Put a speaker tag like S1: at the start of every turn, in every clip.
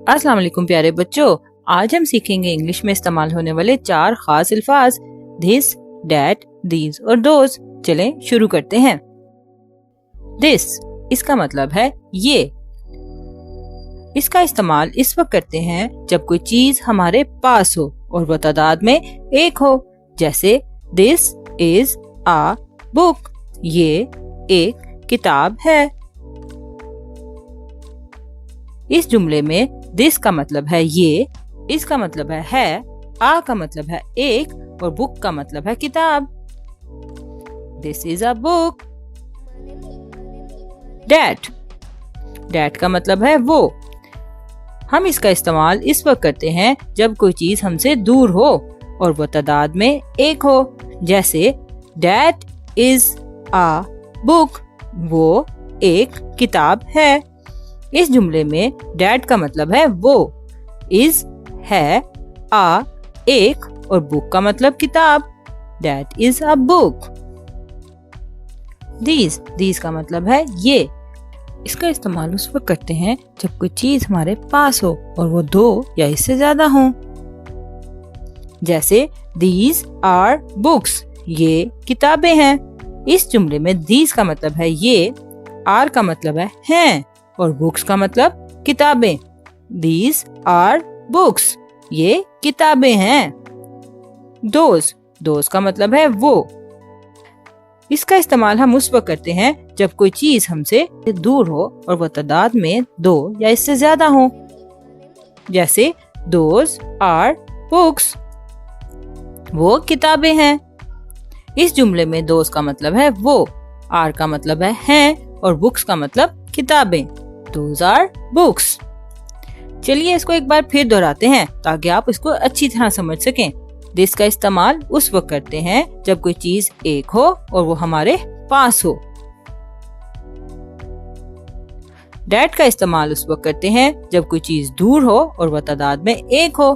S1: अस्सलाम वालेकुम प्यारे बच्चों, आज हम सीखेंगे इंग्लिश में इस्तेमाल होने वाले 4 खास अल्फाज दिस, डैट, दीज और दोज। चलें शुरू करते हैं। दिस इसका मतलब है ये। इसका इस्तेमाल इस वक्त करते हैं जब कोई चीज हमारे पास हो और वो तादाद में एक हो। जैसे दिस इज आ बुक, ये एक किताब है। इस जुमले में दिस का मतलब है ये, इसका मतलब है, आ का मतलब है एक और बुक का मतलब है किताब। This is a book. That, that का मतलब है वो। हम इसका इस्तेमाल इस वक्त करते हैं जब कोई चीज हमसे दूर हो और वो तादाद में एक हो। जैसे डैट इज आ बुक, वो एक किताब है। इस जुमले में डैट का मतलब है वो, इज है, आ एक और बुक का मतलब किताब। That is a book. These का मतलब है ये। इसका इस्तेमाल उस वक्त करते हैं जब कोई चीज हमारे पास हो और वो 2 या इससे ज्यादा हो। जैसे दीज आर बुक्स, ये किताबें हैं। इस जुमले में दीज का मतलब है ये, आर का मतलब है हैं और बुक्स का मतलब किताबें। दीज आर बुक्स, ये किताबें हैं। दोज का मतलब है वो। इसका इस्तेमाल हम उस वक्त करते हैं जब कोई चीज हमसे दूर हो और वो तादाद में 2 या इससे ज्यादा हो। जैसे दोज आर बुक्स, वो किताबें हैं। इस जुमले में दोज का मतलब है वो, आर का मतलब है हैं और बुक्स का मतलब किताबें। Those are books. चलिए इसको एक बार फिर दोहराते हैं ताकि आप इसको अच्छी तरह समझ सकें। दिस का इस्तेमाल उस वक्त करते हैं जब कोई चीज एक हो और वो हमारे पास हो। डैट का इस्तेमाल उस वक्त करते हैं जब कोई चीज दूर हो और वो तादाद में एक हो।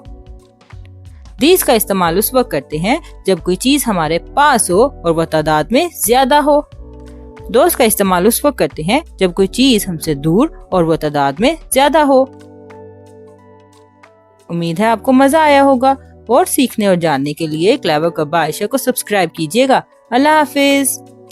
S1: दीज का इस्तेमाल उस वक्त करते हैं जब कोई चीज हमारे पास हो और वो तादाद में ज्यादा हो। दोज का इस्तेमाल उस वक्त करते हैं जब कोई चीज हमसे दूर और वो तादाद में ज्यादा हो। उम्मीद है आपको मजा आया होगा और सीखने और जानने के लिए क्लेवर कब्बा आयशा को सब्सक्राइब कीजिएगा। अल्लाह हाफिज।